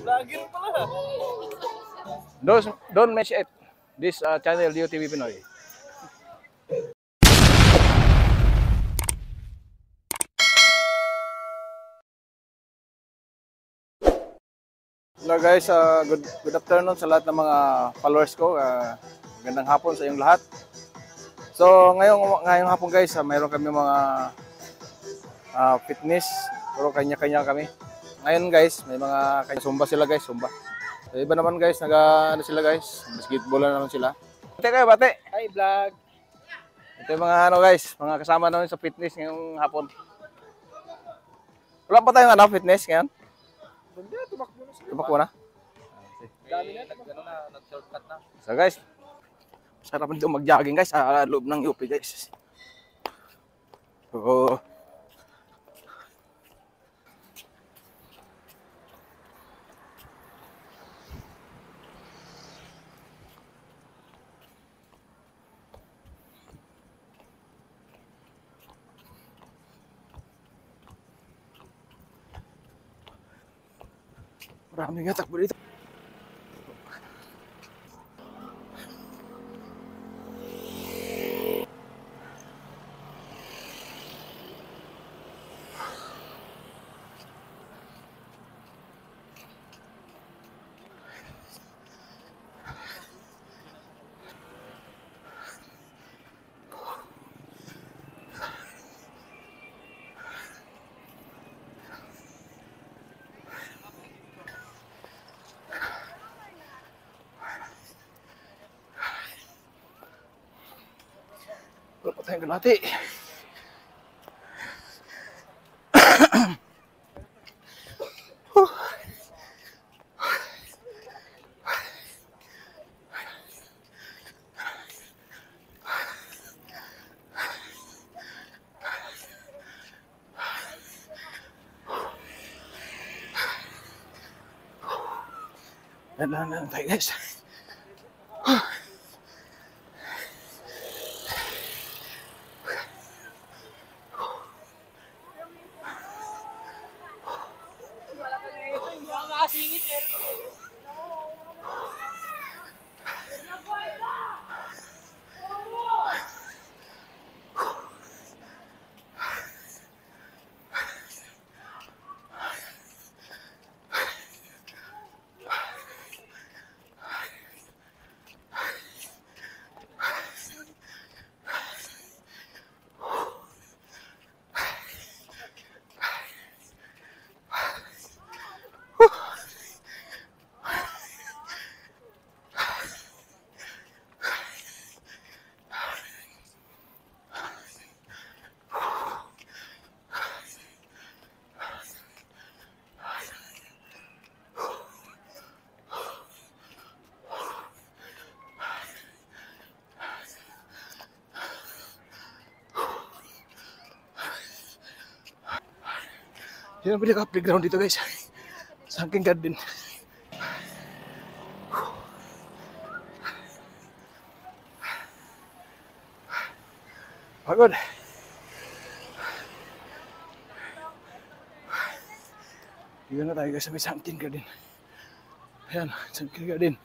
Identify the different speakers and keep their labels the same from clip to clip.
Speaker 1: Vlogger pala.
Speaker 2: Don't match it. This channel, DOTV Pinoy. Hello guys, good afternoon sa lahat ng mga followers ko. Magandang hapon sa inyong lahat. So ngayong hapon guys, mayroon kami mga fitness, pero kanya-kanya kami. Ngayon guys, may mga zumba sila guys, zumba. So, iba naman guys, ano sila guys, basketball na naman sila. Bate kayo, bate.
Speaker 1: Hi vlog.
Speaker 2: Ito yung mga ano guys, mga kasama namin sa fitness ngayong hapon. Wala pa tayong fitness ngayon?
Speaker 1: Hindi, tumakbo na sila.
Speaker 2: Tumakbo na?
Speaker 1: Dami na, nag-shortcut na.
Speaker 2: So guys, sarap nito mag-jogging guys sa loob ng UP guys. So, maraming nga takbo dito. Wala pa tayong kalahati. Dahan-dahan tayo guys. Yan ang pinaka-playground dito guys. Sunken Garden. Pagod. Dito na tayo guys sa may Sunken Garden. Ayan, Sunken Garden.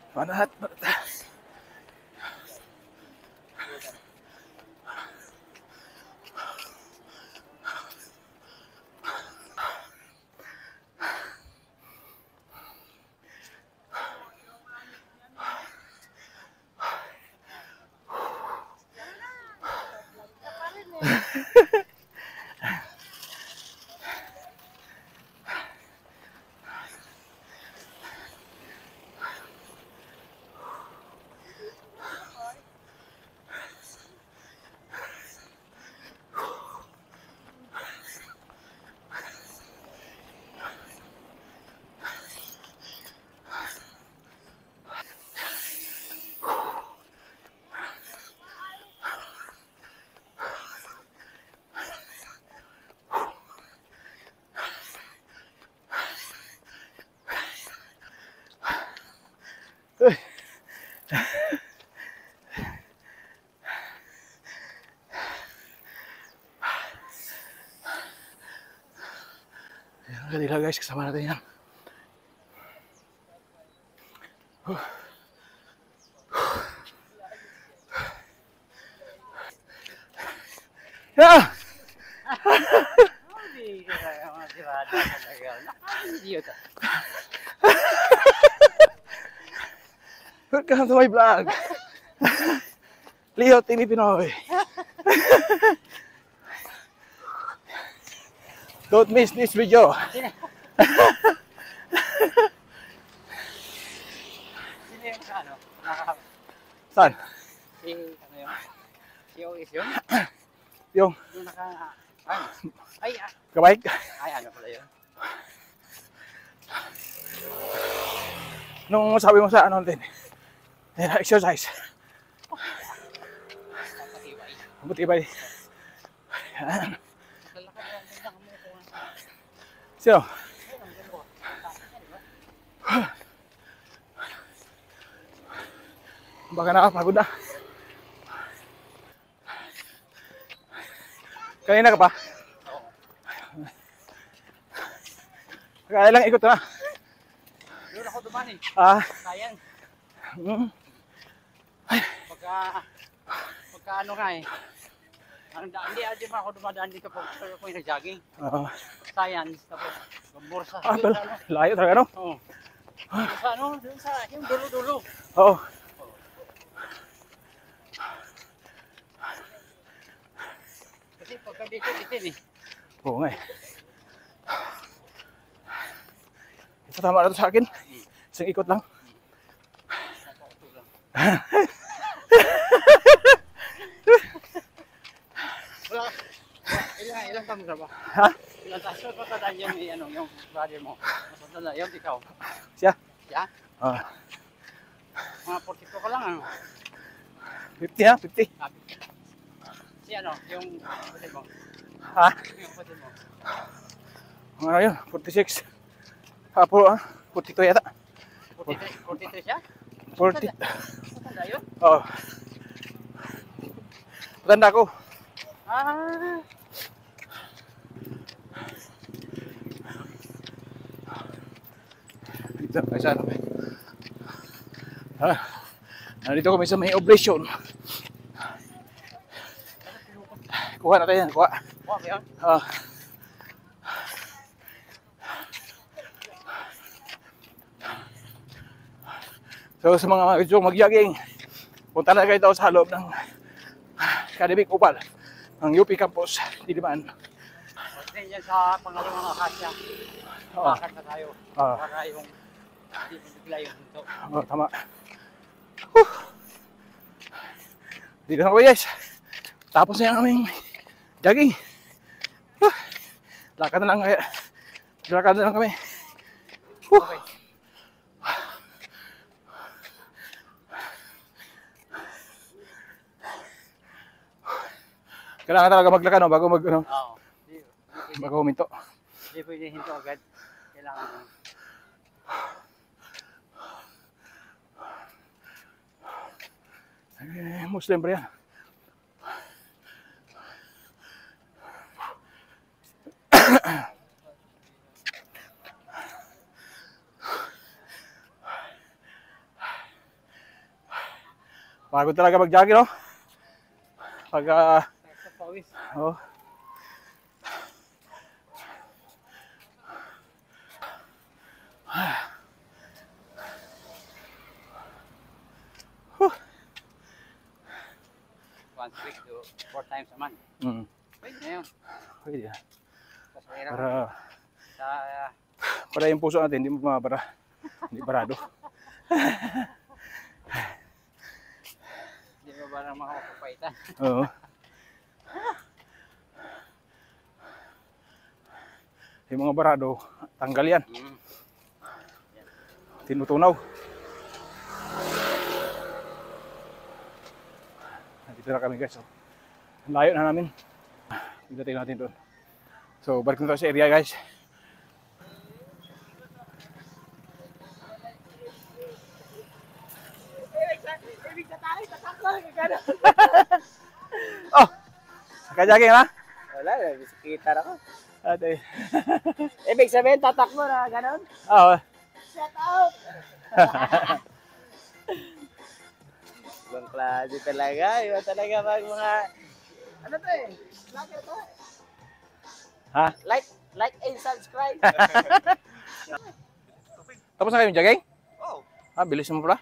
Speaker 2: Panahat. Kadila guys, kasama natin yan. Yeah!
Speaker 3: Hindi kaya mga tirada talaga. Nakaka-idiot.
Speaker 2: Welcome to my vlog. Leo TV Pinoy. Don't miss this video.
Speaker 3: Sino yung ano?
Speaker 2: Saan?
Speaker 3: Si, ano yun? Si Ois yun?
Speaker 2: Yung
Speaker 3: Yung naka... Ay,
Speaker 2: kabike.
Speaker 3: ay, ano pala yun?
Speaker 2: Nung sabi mo sa ano din. Exercise.
Speaker 3: Kapatibay.
Speaker 2: Matibay. Yan.
Speaker 3: Lalakad lang din ang mga kuha.
Speaker 2: Sino? Baka nakapagod na. Kanina ka pa? Kaya lang ikot na.
Speaker 3: Doon ako duman eh.
Speaker 2: Ah.
Speaker 3: Sayang. Pagka ano nga eh. Hindi pa ako dumadaan dito pag ako yung nag-jogging. Science, tapos bursa.
Speaker 2: Layo talaga, no?
Speaker 3: Oo. Sa ano, doon sa yung dulo-dulo.
Speaker 2: Oo.
Speaker 3: Kasi pagka dito, eh.
Speaker 2: Oo nga eh. Ito tama na ito sa akin. Isang ikot lang.
Speaker 3: Wala. Ilang taon ka ba?
Speaker 2: Ha?
Speaker 3: Ilang taon ka matandaan yung brother mo? Matandaan yung ikaw?
Speaker 2: Siya?
Speaker 3: Siya?
Speaker 2: Ah.
Speaker 3: Mga 42 ka lang ano?
Speaker 2: 50 ha? 50.
Speaker 3: Si ano, yung kapatid mo?
Speaker 2: Ha?
Speaker 3: Yung kapatid mo?
Speaker 2: Ano yun? 46. Apo, 42 yata.
Speaker 3: 43 siya?
Speaker 2: 40.
Speaker 3: Matanda yun?
Speaker 2: Oo. Matanda ko.
Speaker 3: Ah!
Speaker 2: Dito, ay saan? Ha? Nandito kami sa may oblation. Kuha na tayo yan, kuha.
Speaker 3: Kuha ba yun?
Speaker 2: So sa mga gusto mag-jogging, punta na kayo daw sa loob ng Academic Upal ng UP Campus, Diliman.
Speaker 3: Kasi yan sa pangalawang akasya.
Speaker 2: Oo.
Speaker 3: Bakit na tayo?
Speaker 2: Oo.
Speaker 3: Para yung hindi mo bigla yung hinto.
Speaker 2: Oh, tama. Dito na ko guys. Tapos na yung aming jogging. Lakad na lang kaya. Lakad na lang kami.
Speaker 3: Okay.
Speaker 2: Kailangan talaga maglakad no, bago mag ano,
Speaker 3: Oo.
Speaker 2: bago huminto.
Speaker 3: Hindi pwede hinto agad. Kailangan
Speaker 2: Muslim pa yan. Pagod talaga mag-jogging, no? Pag,
Speaker 3: sa pawis.
Speaker 2: oh.
Speaker 3: Once a week to 4 times a month. Pwede na yun.
Speaker 2: Pwede yan.
Speaker 3: Kasi mahirap.
Speaker 2: Para,
Speaker 3: Sa,
Speaker 2: para yung puso natin, hindi mabara. Hindi barado.
Speaker 3: hindi mo ba mga kapapaitan?
Speaker 2: Oo. Yung mga barado, tanggal yan. Tinutunaw. Dito na kami guys. So, ang layo na namin. Tingnan natin doon. So, balik na tayo sa area guys. Oh! Naka-jogging na?
Speaker 3: Wala, bisikleta ako.
Speaker 2: Ate.
Speaker 3: Ibig sabihin, tatakbo na, ganun?
Speaker 2: Oo.
Speaker 3: Shut out! Ibang klase talaga. Iba talaga pag mga... Ano to eh? Vlogger to?
Speaker 2: Ha?
Speaker 3: Like and subscribe.
Speaker 2: Tapos na kayong jogging?
Speaker 1: Oh,
Speaker 2: Ah, bilis mo pala.